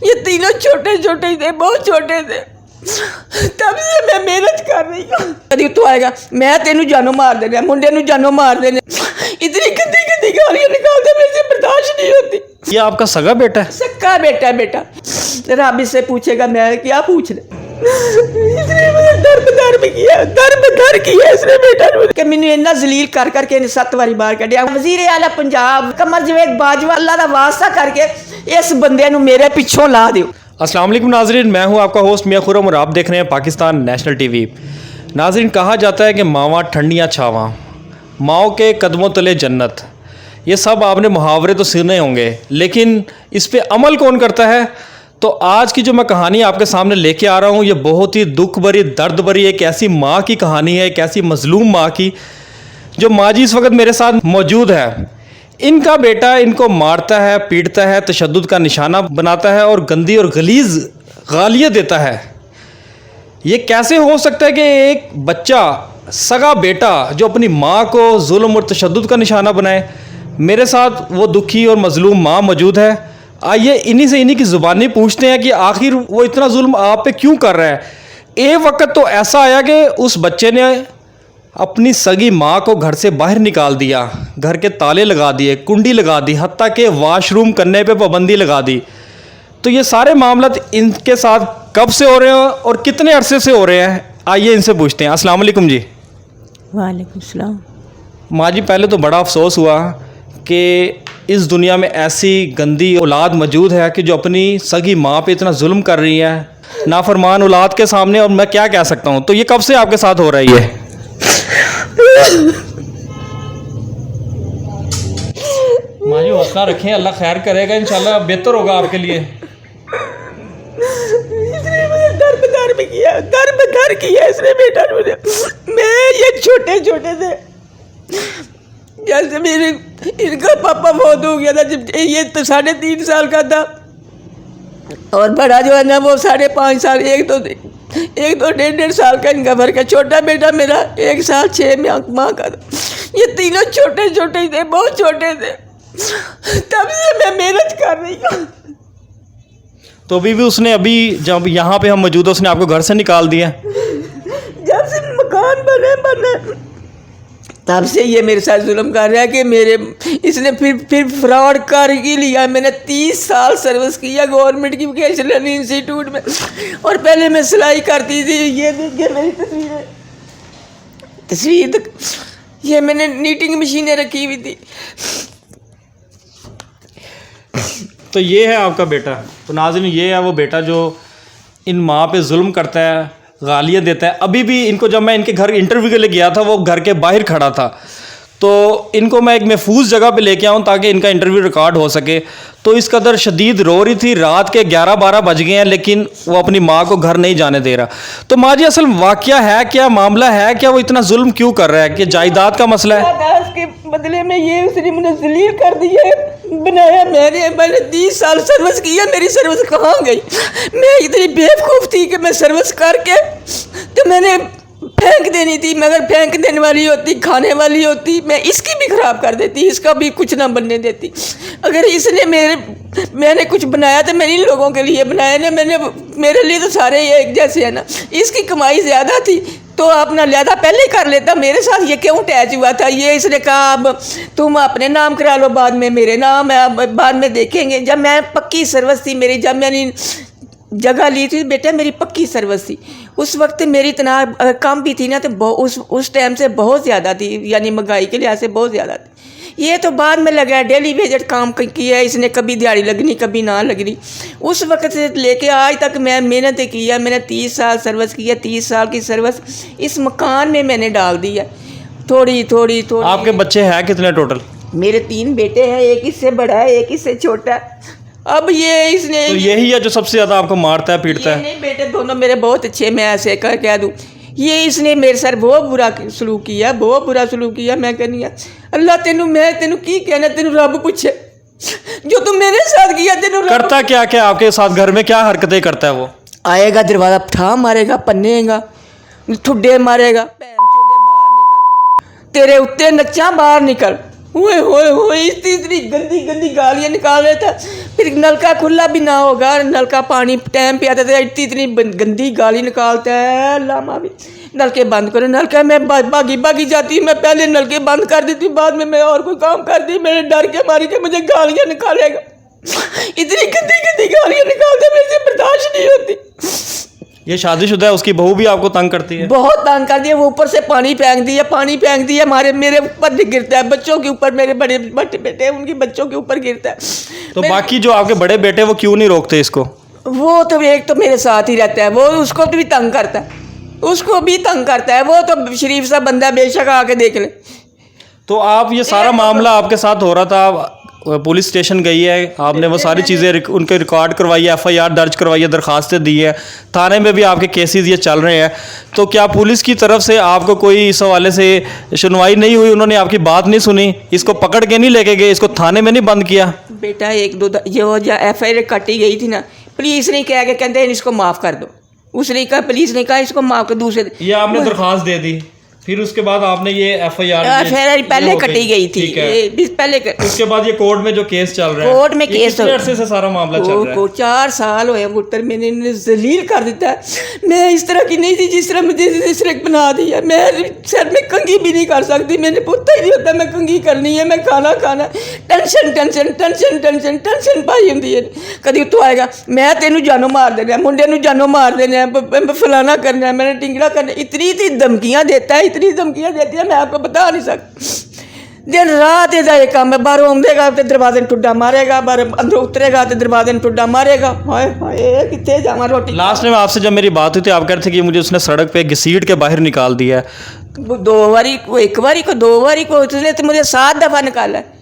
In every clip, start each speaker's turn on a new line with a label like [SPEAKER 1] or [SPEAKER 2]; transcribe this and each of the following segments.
[SPEAKER 1] ये तीनों छोटे छोटे थे, बहुत छोटे थे। तब से मैं मेहनत कर रही हूँ। कभी तो आएगा मैं तेनू जानो मार देना, मुंडे नू जानो मार देने, इतनी गंदी गंदी गालियाँ निकालते, मेरे से बर्दाश्त नहीं होती।
[SPEAKER 2] ये आपका सगा बेटा है?
[SPEAKER 1] सक्का बेटा है बेटा। रब इससे पूछेगा मैं क्या पूछ रहा, इसने मुझे दर बदर किया इसने बेटा कि मैंने इन्ना जलील कर करके 7 बारी बाहर कढ़िया। वजीर आला पंजाब कमर जवेद बाजवा अल्लाह दा वास्ता करके इस बंदे नू मेरे पिछों ला दियो।
[SPEAKER 2] अस्सलाम वालेकुम नाजरीन, मैं हूं आपका होस्ट मियां खुर्रम और आप देख रहे हैं पाकिस्तान नेशनल टीवी। नाजरीन, कहा जाता है कि मावां ठंडियां छावां, माओ के कदमों तले जन्नत। ये सब आपने मुहावरे तो सुने होंगे, लेकिन इस पे अमल कौन करता है? तो आज की जो मैं कहानी आपके सामने लेके आ रहा हूँ, ये बहुत ही दुख भरी, दर्द भरी एक ऐसी माँ की कहानी है, एक ऐसी मजलूम माँ की, जो माँ जी इस वक्त मेरे साथ मौजूद है। इनका बेटा इनको मारता है, पीटता है, तशद्दुद का निशाना बनाता है और गंदी और गलीज़ गालियाँ देता है। ये कैसे हो सकता है कि एक बच्चा, सगा बेटा, जो अपनी माँ को जुल्म और तशद्दुद का निशाना बनाए? मेरे साथ वो दुखी और मजलूम माँ मौजूद है। आइए इन्हीं की ज़ुबानी पूछते हैं कि आखिर वो इतना जुल्म आप पे क्यों कर रहा है। एक वक्त तो ऐसा आया कि उस बच्चे ने अपनी सगी माँ को घर से बाहर निकाल दिया, घर के ताले लगा दिए, कुंडी लगा दी, हत्ता के वॉशरूम करने पे पाबंदी लगा दी। तो ये सारे मामला इनके साथ कब से हो रहे हैं और कितने अरसे से हो रहे हैं? आइए इनसे पूछते हैं। अस्सलाम वालेकुम जी।
[SPEAKER 1] वालेकुम सलाम।
[SPEAKER 2] माँ जी, पहले तो बड़ा अफसोस हुआ कि इस दुनिया में ऐसी गंदी औलाद मौजूद है कि जो अपनी सगी माँ पे इतना जुल्म कर रही है, नाफरमान औलाद के सामने। और मैं क्या कह सकता हूँ, तो ये कब से आपके साथ हो रही है? माँ जी हौसला रखें, अल्लाह खैर करेगा, इंशाल्लाह बेहतर होगा आपके लिए।
[SPEAKER 1] इसने मुझे दर बदर किया इसने बेटा मुझे। मैं ये छोटे छोटे थे, जैसे मेरे इनका पापा बहुत हो गया था जब ये तो 3.5 साल का था, और बड़ा जो है ना वो 5.5 साल, एक तो 1.5 साल का इनका फर्क है। छोटा बेटा मेरा 1 साल 6 माह का था। ये तीनों छोटे छोटे थे, बहुत छोटे थे। तब से मैं मेहनत कर रही हूँ।
[SPEAKER 2] तो अभी भी उसने, अभी जब यहाँ पे हम मौजूद है, उसने आपको घर से निकाल दिया?
[SPEAKER 1] जब से मकान बने तब से ये मेरे साथ जुल्म कर रहा है कि इसने फिर फ्रॉड कर ही लिया। मैंने 30 साल सर्विस किया गवर्नमेंट की वोकेशनल इंस्टीट्यूट में, और पहले मैं सिलाई करती थी। ये देखिए मेरी तस्वीर, ये मैंने नीटिंग मशीनें रखी हुई थी।
[SPEAKER 2] तो ये है आपका बेटा। तो नाज़रीन, ये है वो बेटा जो इन माँ पे जुल्म करता है, गालियाँ देता है। अभी भी इनको, जब मैं इनके घर इंटरव्यू के लिए गया था, वो घर के बाहर खड़ा था, तो इनको मैं एक महफूज जगह पे लेके आऊँ ताकि इनका इंटरव्यू रिकॉर्ड हो सके। तो इस कदर शदीद रो रही थी, रात के 11-12 बज गए हैं, लेकिन वो अपनी माँ को घर नहीं जाने दे रहा। तो माँ जी, असल वाक़या है क्या, मामला है क्या, वो इतना जुल्म क्यों कर रहा है? कि जायदाद का मसला है?
[SPEAKER 1] उसके बदले में ये उसने मुझे जलील कर दिया, बनाया। मैंने 30 साल सर्विस किया, मेरी सर्विस कहाँ गई? मैं इतनी बेवकूफ़ थी कि मैं सर्विस करके तो मैंने फेंक देनी थी, मगर फेंक देने वाली होती, खाने वाली होती, मैं इसकी भी ख़राब कर देती, इसका भी कुछ ना बनने देती। अगर इसने मैंने कुछ बनाया तो मैंने इन लोगों के लिए बनाया ना, मेरे लिए तो सारे एक जैसे है ना। इसकी कमाई ज़्यादा थी तो अपना लिहाजा पहले कर लेता। मेरे साथ ये क्यों अटैच हुआ था? ये इसने कहा अब तुम अपने नाम करा लो, बाद में मेरे नाम है, बाद में देखेंगे। जब मैं पक्की सर्विस थी मेरी, जब मैंने जगह ली थी बेटा, मेरी पक्की सर्विस थी। उस वक्त मेरी तनाव कम भी थी ना, तो उस टाइम से बहुत ज़्यादा थी, यानी महंगाई के लिहाज से बहुत ज़्यादा थी। ये तो बाद में लगा, डेली वेजेड काम किया इसने, कभी दिहाड़ी लगनी कभी ना लगनी। उस वक्त से लेके आज तक मैं मेहनत किया। मैंने 30 साल सर्विस किया, 30 साल की सर्विस इस मकान में मैंने डाल दी है, थोड़ी थोड़ी।
[SPEAKER 2] आपके बच्चे हैं कितने टोटल?
[SPEAKER 1] मेरे 3 बेटे हैं, एक इससे बड़ा है, एक इससे छोटा है। अब ये इसने, तो
[SPEAKER 2] यही है जो सबसे ज़्यादा आपको मारता है, पीटता है?
[SPEAKER 1] नहीं बेटे दोनों मेरे बहुत अच्छे, मैं ऐसे कह दूँ। ये इसने मेरे सर बहुत बुरा सलूक किया, बहुत बुरा सलूक किया। मैं कहनी अल्लाह तेनू की कहना, तेनू रब पूछे जो तुम मेरे साथ किया। तेनू
[SPEAKER 2] करता क्या क्या आपके साथ? घर में क्या हरकतें करता है वो?
[SPEAKER 1] आएगा, दरवाज़ा ठा मारेगा, पन्नेगा, ठुड्डे मारेगा, बाहर निकल, तेरे उत्ते नच्चा, बाहर निकल, ओए इतनी गंदी गंदी गालियाँ निकाल रहे थे। फिर नलका खुला भी ना होगा, नलका पानी टाइम पे आता था, इतनी गंदी गाली निकालता है। लामा भी नलके बंद करो, नलका मैं भागी भागी जाती हूँ, मैं पहले नलके बंद कर देती हूँ, बाद में मैं और कोई काम करती, मेरे डर के मारी के मुझे गालियाँ निकालेगा। इतनी गंदी गंदी गालियाँ निकालते, मेरे से बर्दाश्त नहीं होती।
[SPEAKER 2] ये शादीशुदा है, उसकी बहू भी आपको तंग करती है?
[SPEAKER 1] बहुत तंग कर दिया, वो ऊपर से पानी फेंक दिया हमारे मेरे ऊपर गिरता है, बच्चों के ऊपर, मेरे बड़े बड़े बेटे उनके बच्चों के ऊपर गिरता है।
[SPEAKER 2] तो बाकी जो आपके बड़े बेटे वो क्यों नहीं रोकते इसको?
[SPEAKER 1] वो तो एक तो मेरे साथ ही रहता है, वो उसको भी तंग करता है, उसको भी तंग करता है। वो तो शरीफ सा बंदा, बेशक आके देख ले।
[SPEAKER 2] तो आप ये सारा मामला आपके साथ हो रहा था, पुलिस स्टेशन गई है, आपने वो सारी चीज़ें उनके रिकॉर्ड करवाई है, एफआईआर दर्ज करवाई है, दरखास्तें दी है, थाने में भी आपके केसेस ये चल रहे हैं, तो क्या पुलिस की तरफ से आपको कोई इस हवाले से सुनवाई नहीं हुई? उन्होंने आपकी बात नहीं सुनी, इसको पकड़ के नहीं लेके गए, इसको थाने में नहीं बंद किया?
[SPEAKER 1] बेटा एक दो जो एफआईआर कटी गई थी ना, पुलिस ने कह के कहते हैं इसको माफ़ कर दो, उसने कहा, पुलिस ने कहा इसको माफ़ कर, दूसरे
[SPEAKER 2] ये आपने दरखास्त दे दी, फिर उसके बाद आपने ये एफआईआर
[SPEAKER 1] पहले कटी गई थी, पहले
[SPEAKER 2] उसके बाद ये कोर्ट में जो केस चल रहा है,
[SPEAKER 1] कोर्ट में केस
[SPEAKER 2] अरसे से सारा मामला चल रहा है?
[SPEAKER 1] 4 साल हुए पुत्र, मैंने इन्हें जलील कर देता है। मैं इस तरह की नहीं थी जिस तरह मुझे इस तरह बना दिया। मैं सर में कंघी भी नहीं कर सकती, मैंने पुता ही नहीं होता, मैं कंघी करनी है, मैं खाना tension tension tension tension tension पाई होंगी है। कभी तो आएगा मैं तेनू जानों मार देना, मुंडे नू जानों मार देना, फलाना करना, मैंने टिंगड़ा करना, इतनी धमकियाँ देता है, इतनी धमकियाँ देती है, मैं आपको बता नहीं सकती। दिन रात ਇਹਦਾ ਇਹ ਕੰਮ ਹੈ, ਬਾਹਰੋਂ ਆਉਂਦੇਗਾ ਤੇ ਦਰਵਾਜ਼ੇ ਨੂੰ ਟੁੱਡਾ ਮਾਰੇਗਾ, ਬਾਹਰ अंदर उतरेगा तो दरवाजे में टुड्डा मारेगा। हाय हाय कितने जावा रोटी।
[SPEAKER 2] लास्ट में आपसे जब मेरी बात हुई थी, आप कह रहे थे कि मुझे उसने सड़क पे घसीट के बाहर निकाल दिया है।
[SPEAKER 1] 2 बारी को, 1 बारी को, 2 बारी को, उसने तो मुझे 7 दफ़ा निकाला है।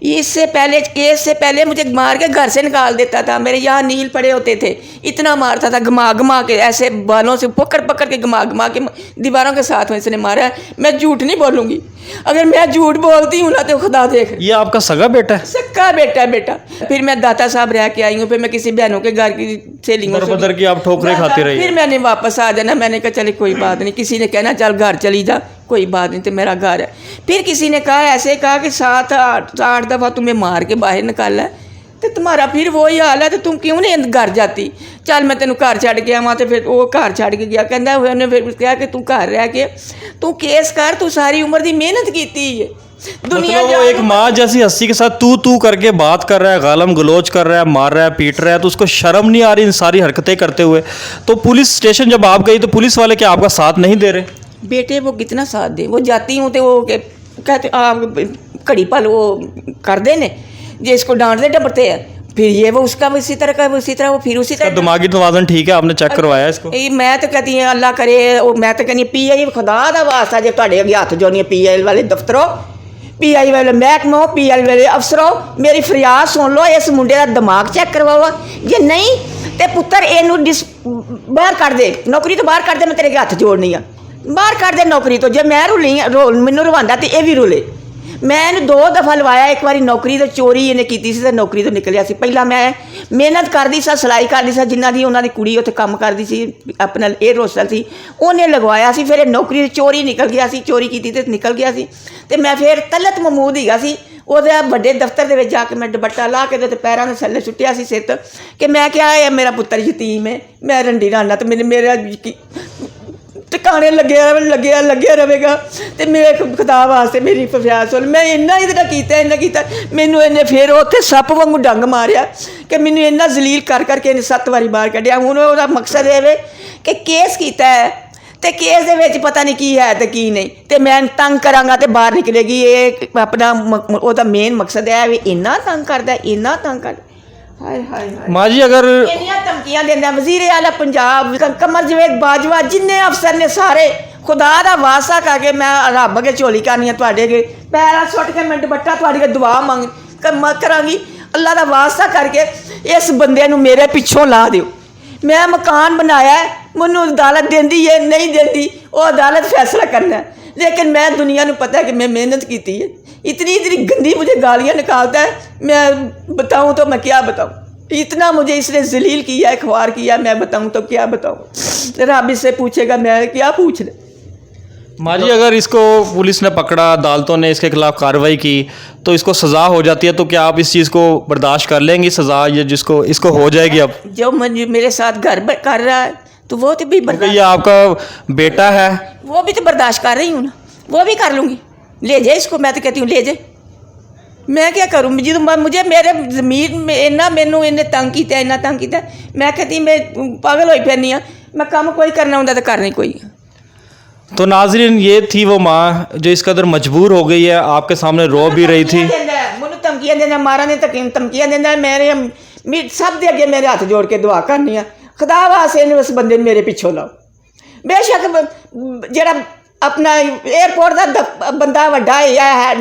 [SPEAKER 1] इससे पहले, केस से पहले मुझे मार के घर से निकाल देता था। मेरे यहाँ नील पड़े होते थे, इतना मारता था, घुमा घुमा के, ऐसे बालों से पकड़ पकड़ के घुमा घुमा के दीवारों के साथ में इसने मारा है। मैं झूठ नहीं बोलूँगी, अगर मैं झूठ बोलती हूँ ना तो खुदा देख।
[SPEAKER 2] ये आपका सगा बेटा है?
[SPEAKER 1] सक्का बेटा है बेटा। फिर मैं दाता साहब रह के आई हूँ, फिर मैं किसी बहनों के घर की सहेलियों से
[SPEAKER 2] बदर की आप ठोकरें खाती रही।
[SPEAKER 1] फिर मैंने वापस आ जाना, मैंने कहा चले कोई बात नहीं, किसी ने कहना चल घर चली जा, कोई बात नहीं, तो मेरा घर है। फिर किसी ने कहा, ऐसे कहा कि 7-8 दफ़ा तुम्हें मार के बाहर निकाला है, तो तुम्हारा फिर वही हाल है, तो तुम क्यों नहीं घर जाती? चल मैं तेन घर छड़ के आवा। तो फिर वो घर छड़ के गया, कहता उन्हें फिर कहा कि तू घर रह के तू केस कर, तू सारी उम्र की मेहनत की है। दुनिया
[SPEAKER 2] मतलब वो एक माँ जैसी हस्सी के साथ तू करके बात कर रहा है, गालम गलोच कर रहा है, मार रहा है, पीट रहा है, तो उसको शर्म नहीं आ रही इन सारी हरकतें करते हुए? तो पुलिस स्टेशन जब आप गई तो पुलिस वाले क्या आपका साथ नहीं दे रहे?
[SPEAKER 1] बेटे वो कितना साथ दे, वो जाती हूँ तो वो कहते आप घड़ी पल वो कर देने, जे इसको डांटते डपटते हैं, फिर ये वो उसका इसी तरह का, उसी तरह वो फिर उसी तरह।
[SPEAKER 2] दिमागी तवाज़ुन ठीक है? आपने चेक करवाया इसको?
[SPEAKER 1] मैं तो कहती हूँ अल्लाह करे, मैं तो कहनी PI खुदा का वास्ता जो तुहाडे अगे हथ जोड़नी, PI वाले दफ्तरों, PI वाले महकमों, PI वाले अफसरों, मेरी फरियाद सुन लो, इस मुंडे का दिमाग चेक करवाओ, जे नहीं तो पुत्र इनू बाहर कर दे, नौकरी तो बाहर कर दे, मैं तेरे अगे हथ जोड़नी आ, बाहर कर दे नौकरी तो। जे मैं मैनू रवांदा तो ये भी रुले। मैं इन्हूं 2 दफ़ा लवाया, एक बारी नौकरी तो चोरी इन्हें की थी, नौकरी तो निकलिया सी। पहला मैं मेहनत करती सा, सिलाई करती सा, जिन्हों की उन्होंने कुड़ी उत्थे काम करती सी, अपना एयर होस्टल सी, उन्हें लगवाया सी, फिर नौकरी चोरी निकल गया सी, चोरी की तो निकल गया सी। तो मैं फिर तलत महमूद हीगा सी, ਉਹਦੇ ਵੱਡੇ ਦਫ਼ਤਰ ਦੇ ਵਿੱਚ ਜਾ ਕੇ ਮੈਂ ਦੁਪੱਟਾ ਲਾ ਕੇ ਤੇ ਪੈਰਾਂ ਦੇ ਥੱਲੇ ਸੁੱਟਿਆ ਸੀ ਸਿੱਤ ਕਿ ਮੈਂ ਕਿਹਾ ਇਹ ਮੇਰਾ ਪੁੱਤਰ ਯਤੀਮ ਹੈ, ਮੈਂ ਰੰਡੀ ਰਾਣਾ ਤੇ ਮੇਰਾ ਟਿਕਾਣੇ ਲੱਗਿਆ ਰਹੇਗਾ ਤੇ ਮੇਰੇ ਖੁਦਾ ਵਾਸਤੇ ਮੇਰੀ ਫਰਿਆਦ ਸੁਣ। ਮੈਂ ਇੰਨਾ ਇਹਦਾ ਕੀਤਾ ਮੈਨੂੰ ਇਹਨੇ ਫਿਰ ਉੱਥੇ ਸੱਪ ਵਾਂਗੂ ਡੰਗ ਮਾਰਿਆ ਕਿ ਮੈਨੂੰ ਇੰਨਾ ਜ਼ਲੀਲ ਕਰ ਕਰਕੇ ਇਹਨੇ 7 ਵਾਰੀ ਬਾਹਰ ਕੱਢਿਆ। ਹੁਣ ਉਹਦਾ ਮਕਸਦ ਇਹ ਵੇ ਕਿ ਕੇਸ ਕੀਤਾ ਹੈ ਤੇ ਕੇਸ ਦੇ ਵਿੱਚ ਪਤਾ ਨਹੀਂ ਕੀ ਹੈ ਤੇ ਕੀ ਨਹੀਂ, ਤੇ ਮੈਂ ਤੰਗ ਕਰਾਂਗਾ ਤੇ ਬਾਹਰ ਨਿਕਲੇਗੀ। ਇਹ ਆਪਣਾ ਉਹਦਾ ਮੇਨ ਮਕਸਦ ਹੈ ਵੀ ਇੰਨਾ ਤੰਗ ਕਰਦਾ, ਇੰਨਾ ਤੰਗ ਕਰਦਾ। ਹਾਏ ਹਾਏ ਹਾਏ
[SPEAKER 2] ਮਾਂ ਜੀ, ਅਗਰ
[SPEAKER 1] ਇੰਨੀਆਂ ਧਮਕੀਆਂ ਦਿੰਦਾ ਵਜ਼ੀਰ ਆਲਾ ਪੰਜਾਬ, ਕਮਰ ਜਵੇਦ ਬਾਜਵਾ, ਜਿੰਨੇ ਅਫਸਰ ਨੇ ਸਾਰੇ, ਖੁਦਾ ਦਾ ਵਾਸਤਾ ਕਰਕੇ ਮੈਂ ਰੱਬ ਅੱਗੇ ਝੋਲੀ ਕਰਨੀ ਆ, ਤੁਹਾਡੇ ਅੱਗੇ ਪੈਰਾਂ ਸੁੱਟ ਕੇ ਮੈਂ ਦੁਪੱਟਾ ਤੁਹਾਡੀ ਅੱਗੇ ਦੁਆ ਮੰਗ ਕਰਾਂਗੀ। ਅੱਲਾ ਦਾ ਵਾਸਤਾ ਕਰਕੇ ਇਸ ਬੰਦੇ ਨੂੰ ਮੇਰੇ ਪਿੱਛੋਂ ਲਾ ਦਿਓ। मैं मकान बनाया है, मैनू अदालत देंदी है नहीं देंदी वो अदालत फैसला करना है, लेकिन मैं दुनिया को पता है कि मैं मेहनत की है। इतनी गंदी मुझे गालियाँ निकालता है, मैं बताऊँ तो मैं क्या बताऊँ, इतना मुझे इसने जलील किया है, ख्वार किया, मैं बताऊँ तो क्या बताऊँ। रब इससे पूछेगा मैं क्या पूछ ले।
[SPEAKER 2] माँ जी, अगर इसको पुलिस ने पकड़ा, अदालतों ने इसके खिलाफ कार्रवाई की तो इसको सज़ा हो जाती है, तो क्या आप इस चीज़ को बर्दाश्त कर लेंगी सज़ा, ये जिसको इसको हो जाएगी अब?
[SPEAKER 1] जो मेरे साथ घर कर रहा है तो वो तो भी
[SPEAKER 2] क्योंकि ये आपका बेटा है।
[SPEAKER 1] वो भी तो बर्दाश्त कर रही हूँ ना, वो भी कर लूँगी। ले जाए इसको, मैं तो कहती हूँ ले जाए। मैं क्या करूँ जो मुझे मेरे ज़मीर में इन्ना मैनू इन्हें तंग किया, इन्ना तंग किया, मैं कहती मैं पागल होई फिरनी हाँ। मैं काम कोई करना होंगे तो करनी कोई।
[SPEAKER 2] तो नाजरीन, ये थी वो माँ जो इस कदर मजबूर हो गई है, आपके सामने रो भी रही थी।
[SPEAKER 1] मैनू धमकियां देना, मारा ने धमकियां देना, मेरे सब दे अगे मेरे हाथ जोड़ के दुआ करनी है, खुदा वास्ते उस बंदे मेरे पिछों लाओ। बेशक जरा अपना एयरपोर्ट का बंदा वड्डा है,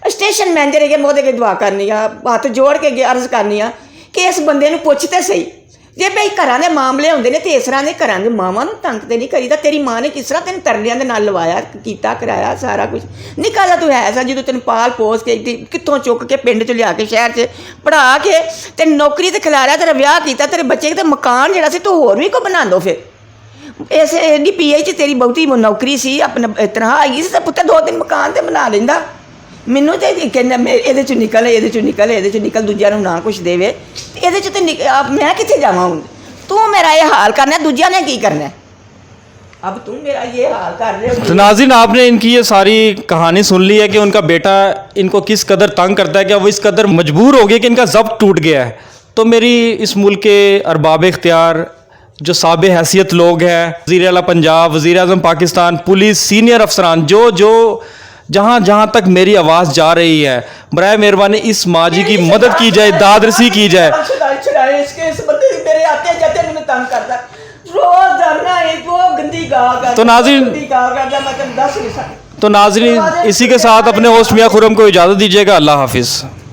[SPEAKER 1] स्टेशन मैनेजर है, मैं वो दुआ करनी है, हाथ जोड़ के अर्ज करनी है कि इस बंदे पुछते सही। जे भाई घर के मामले होंगे ने तो इस तरह के घर के मावां तंग तो नहीं करीदा। तेरी माँ ने किस तरह तेन तरलियां दे नाल लवाया किया कराया सारा कुछ। निकाला तू है सा जो तेन पाल पोस के कितों चुक के पिंड च लिया के शहर से पढ़ा के तेन नौकरी ते खिलाया, तेरा ब्याह किया, तेरे बच्चे के मकान जरा से तू होर भी को बना दो। फिर इस एडी पीए च तेरी बहुती नौकरी सी, अपना तनखा आई सी, तो पुत्तर 2-3 मकान तो बना लेंदा। मैनू तो कहना ये निकल, ये निकल, ये निकल, दूजिया ना कुछ देवे, ये तो मैं कितने जावा हूँ। तू मेरा ये हाल करना, दूजिया ने की करना है, अब तू मेरा ये हाल कर रहे हो।
[SPEAKER 2] तो नाज़रीन, आपने इनकी ये सारी कहानी सुन ली है कि उनका बेटा इनको किस कदर तंग करता है कि वो इस कदर मजबूर हो गए कि इनका ज़ब्त टूट गया है। तो मेरी इस मुल्क के अरबाब इख्तियार जो साबे हैसियत लोग हैं, वज़ीर आला पंजाब, वज़ीर आज़म पाकिस्तान, पुलिस, सीनियर अफसरान, जो जहाँ जहाँ तक मेरी आवाज़ जा रही है, बराए मेहरबानी इस माँ जी की मदद की जाए, दादरसी की जाए। तो नाज़रीन, इसी के साथ अपने होस्ट मियां खुर्रम को इजाज़त दीजिएगा। अल्लाह हाफिज़।